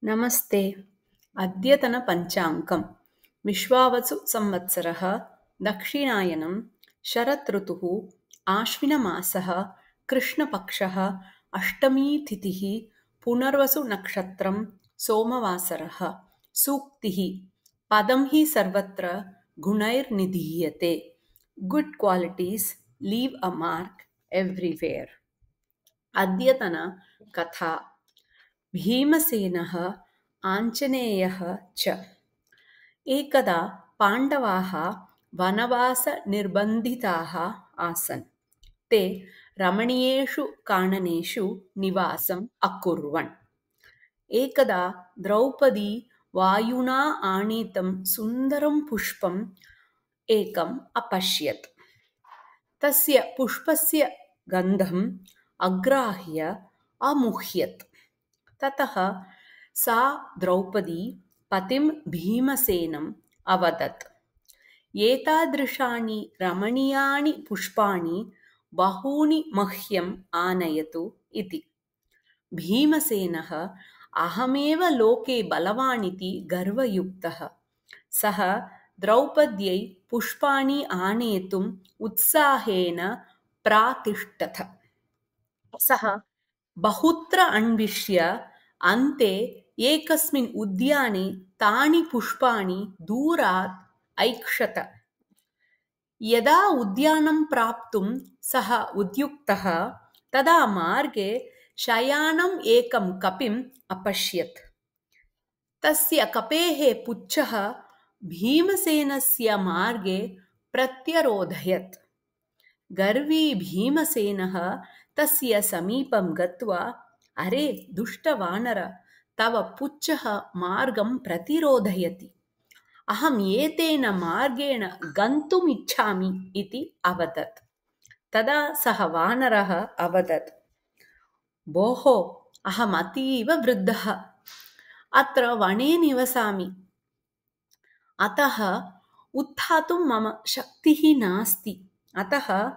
नमस्ते। अद्यतनपञ्चाङ्गं विश्वावसु संवत्सरः दक्षिणायनं शरदृतुः आश्विनमासः कृष्णपक्षः अष्टमीतिथिः पुनर्वसु नक्षत्रं सोमवासरः सूक्तिः पदं हि सर्वत्र गुणैर्निधीयते गुड क्वालिटीस् लीव अ मार्क एव्रीवेयर। अद्यतन कथा भीमसेनः आञ्जनेयः च। एकदा पाण्डवाः वनवासनिर्बन्धिताः आसन्। ते रमणीयेषु काननेषु निवासम् अकुर्वन्। एकदा द्रौपदी वायुना आनीतं सुन्दरं पुष्पम् एकम् अपश्यत्। तस्य पुष्पस्य गन्धम् अग्राह्य अमुह्यत्। ततः सा द्रौपदी पतिं भीमसेनम् अवदत्, एतादृशानि रमणीयानि पुष्पाणि बहूनि मह्यम् आनयतु इति। भीमसेनः अहमेव लोके बलवान् इति गर्वयुक्तः। सः द्रौपद्यै पुष्पाणि आनेतुम् उत्साहेन प्रातिष्ठत। सः बहुत्र अन्विष्य अन्ते एकस्मिन् उद्याने तानि पुष्पाणि दूरात् ऐक्षत। यदा उद्यानं प्राप्तुं सः उद्युक्तः तदा मार्गे शयानम् एकं कपिम् अपश्यत्। तस्य कपेः पुच्छः भीमसेनस्य मार्गे प्रत्यरोधयत्। गर्वी भीमसेनः तस्य समीपं गत्वा, अरे दुष्टवानर, तव पुच्छः मार्गं प्रतिरोधयति। अहम् एतेन मार्गेण गन्तुम् इच्छामि इति अवदत्। तदा सः वानरः अवदत्, भोः, अहम् अतीव वृद्धः, अत्र वने निवसामि, अतः उत्थातुं मम शक्तिः नास्ति। अतः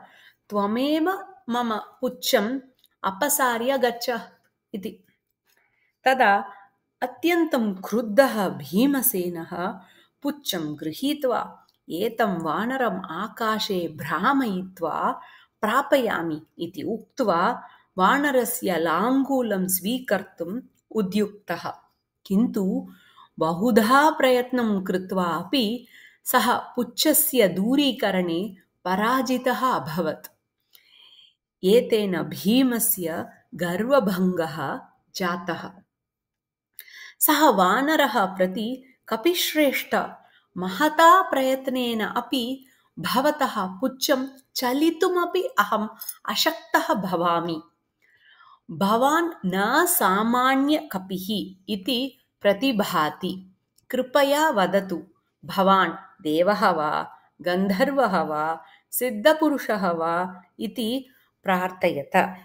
त्वमेव मम पुच्छम् अपसार्य गच्छ इति। तदा अत्यन्तं क्रुद्धः भीमसेनः पुच्छं गृहीत्वा एतं वानरम् आकाशे भ्रामयित्वा प्रापयामि इति उक्त्वा वानरस्य लाङ्गूलं स्वीकर्तुम् उद्युक्तः। किन्तु बहुधा प्रयत्नं कृत्वा अपि सः पुच्छस्य दूरीकरणे पराजितः अभवत्। एतेन भीमस्य गर्वभङ्गः जातः। सः वानरः प्रति, कपिश्रेष्ठ, महता प्रयत्नेन अपि भवतः पुच्छं चलितुमपि अहम् अशक्तः भवामि। भवान् न सामान्यकपिः इति प्रतिभाति। कृपया वदतु, भवान् देवः वा, गन्धर्वः वा, सिद्धपुरुषः वा इति प्रार्थयत।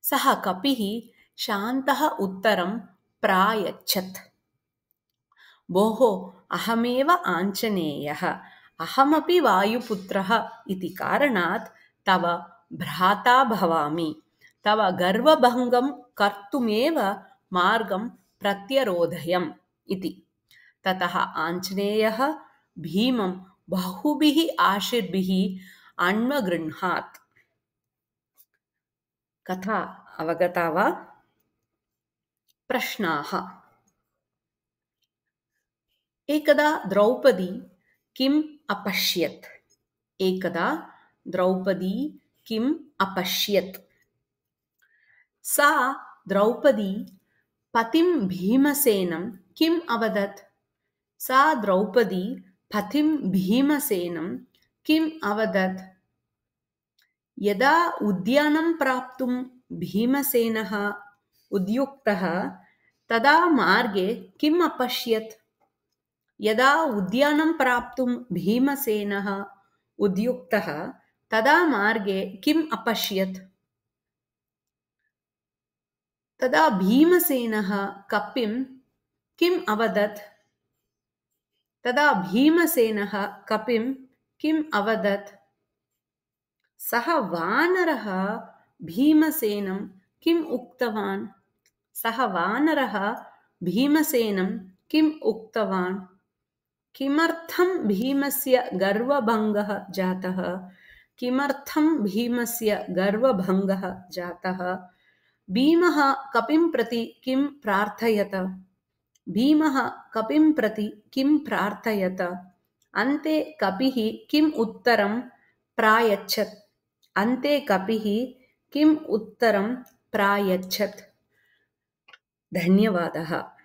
सः कपिः शान्तः उत्तरं प्रायच्छत्, भोः, अहमेव आञ्जनेयः, अहमपि वायुपुत्रः इति कारणात् तव भ्राता भवामि। तव गर्वभङ्गं कर्तुमेव मार्गं प्रत्यरोधयम् इति। ततः आञ्जनेयः भीमं बहुभिः आशीर्भिः अन्वगृह्णात्। कथा अवगता वा? प्रश्नाः। एकदा द्रौपदी किम् अपश्यत्? एकदा द्रौपदी किम् अपश्यत्? सा द्रौपदी पतिं भीमसेनं किम् अवदत्? सा द्रौपदी पतिं भीमसेनं किम् अवदत्? यदा उद्यानं प्राप्तुं भीमसेनः उद्युक्तः तदा मार्गे किम् अपश्यत्? यदा उद्यानं प्राप्तुं भीमसेनः उद्युक्तः तदा मार्गे किम् अपश्यत्? तदा भीमसेनः कपिं किम् अवदत्? तदा भीमसेनः कपिं किम् अवदत्? सः वानरः भीमसेनं किम् उक्तवान्? सः वानरः भीमसेनं किम् उक्तवान्? किमर्थं भीमस्य गर्वभङ्गः जातः? किमर्थं भीमस्य गर्वभङ्गः जातः? भीमः कपिं प्रति किं प्रार्थयत? भीमः कपिं प्रति किं प्रार्थयत? अन्ते कपिः किम् उत्तरं प्रायच्छत्? अन्ते कपिः किम् उत्तरं प्रायच्छत्? धन्यवादः।